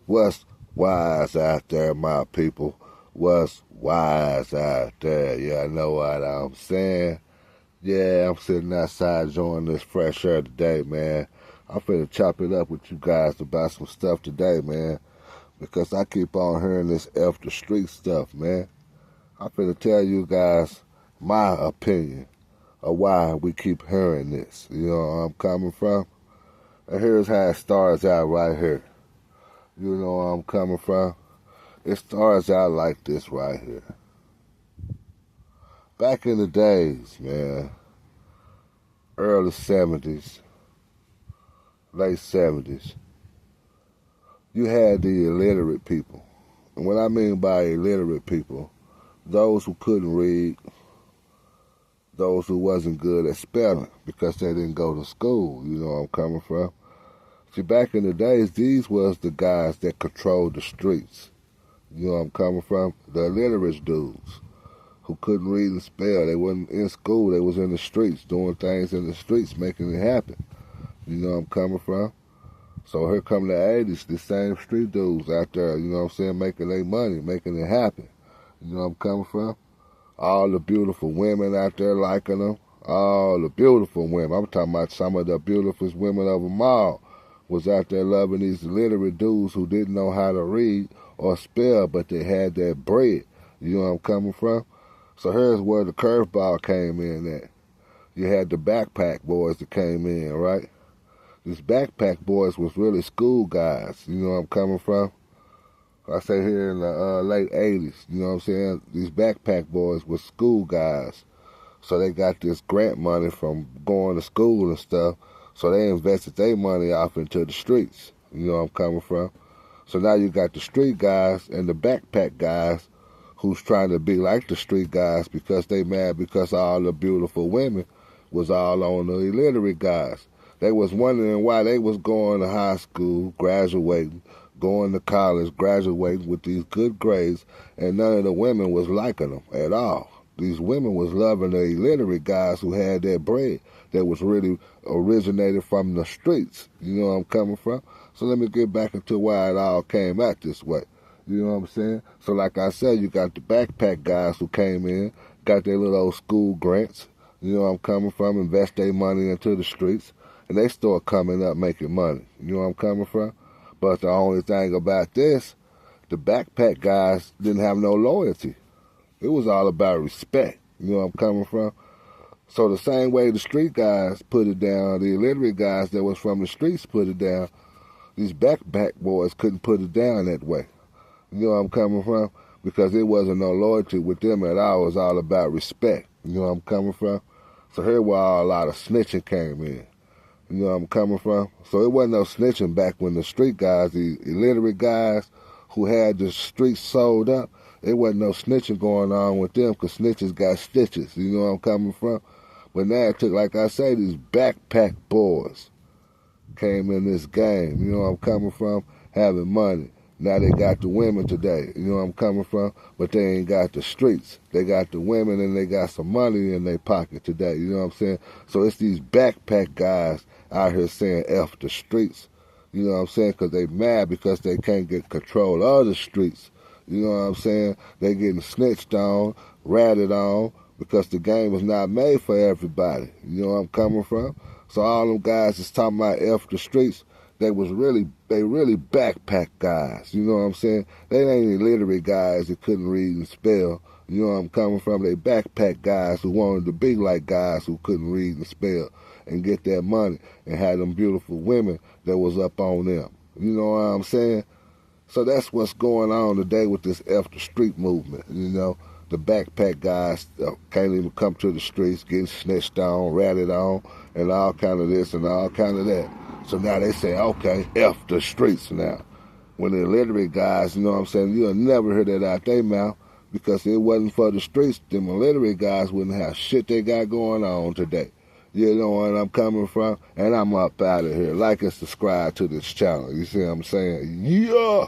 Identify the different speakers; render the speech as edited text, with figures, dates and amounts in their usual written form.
Speaker 1: What's wise out there, my people? What's wise out there? Yeah, I know what I'm saying. Yeah, I'm sitting outside enjoying this fresh air today, man. I'm finna chop it up with you guys about some stuff today, man. Because I keep on hearing this F the street stuff, man. I'm finna tell you guys my opinion of why we keep hearing this. You know where I'm coming from? And here's how it starts out right here. You know where I'm coming from? It starts out like this right here. Back in the days, man, early 70s, late 70s, you had the illiterate people. And what I mean by illiterate people, those who couldn't read, those who wasn't good at spelling because they didn't go to school. You know where I'm coming from? See, back in the days, these was the guys that controlled the streets. You know where I'm coming from? The illiterate dudes who couldn't read and spell. They wasn't in school. They was in the streets, doing things in the streets, making it happen. You know where I'm coming from? So here come the 80s, the same street dudes out there, you know what I'm saying, making their money, making it happen. You know where I'm coming from? All the beautiful women out there liking them. All the beautiful women. I'm talking about some of the beautifulest women of them all was out there loving these illiterate dudes who didn't know how to read or spell, but they had that bread. You know where I'm coming from? So here's where the curveball came in at. You had the backpack boys that came in, right? These backpack boys was really school guys. You know where I'm coming from? I say here in the late 80s, you know what I'm saying? These backpack boys was school guys. So they got this grant money from going to school and stuff. So they invested their money off into the streets. You know where I'm coming from? So now you got the street guys and the backpack guys who's trying to be like the street guys because they mad because all the beautiful women was all on the illiterate guys. They was wondering why they was going to high school, graduating, going to college, graduating with these good grades, and none of the women was liking them at all. These women was loving the illiterate guys who had that bread that was really originated from the streets. You know where I'm coming from? So let me get back into why it all came out this way. You know what I'm saying? So like I said, you got the backpack guys who came in, got their little old school grants. You know where I'm coming from? Invest their money into the streets. And they start coming up making money. You know where I'm coming from? But the only thing about this, the backpack guys didn't have no loyalty. It was all about respect. You know where I'm coming from? So the same way the street guys put it down, the illiterate guys that was from the streets put it down, these backpack boys couldn't put it down that way. You know where I'm coming from? Because there wasn't no loyalty with them at all. It was all about respect. You know where I'm coming from? So here where a lot of snitching came in. You know where I'm coming from? So it wasn't no snitching back when the street guys, the illiterate guys who had the streets sold up, it wasn't no snitching going on with them because snitches got stitches. You know where I'm coming from? But now it took, like I say, these backpack boys came in this game. You know where I'm coming from? Having money. Now they got the women today. You know where I'm coming from? But they ain't got the streets. They got the women and they got some money in their pocket today. You know what I'm saying? So it's these backpack guys out here saying F the streets. You know what I'm saying? Because they mad because they can't get control of the streets. You know what I'm saying? They getting snitched on, ratted on, because the game was not made for everybody. You know where I'm coming from? So all them guys is talking about F the streets. They really backpack guys. You know what I'm saying? They ain't illiterate guys that couldn't read and spell. You know where I'm coming from? They backpack guys who wanted to be like guys who couldn't read and spell and get that money and had them beautiful women that was up on them. You know what I'm saying? So that's what's going on today with this F the street movement. You know, the backpack guys can't even come to the streets, getting snitched on, ratted on, and all kind of this and all kind of that. So now they say, okay, F the streets now. When the illiterate guys, you know what I'm saying, you'll never hear that out their mouth because it wasn't for the streets. Them illiterate guys wouldn't have shit they got going on today. You know where I'm coming from? And I'm up out of here. Like and subscribe to this channel. You see what I'm saying? Yeah!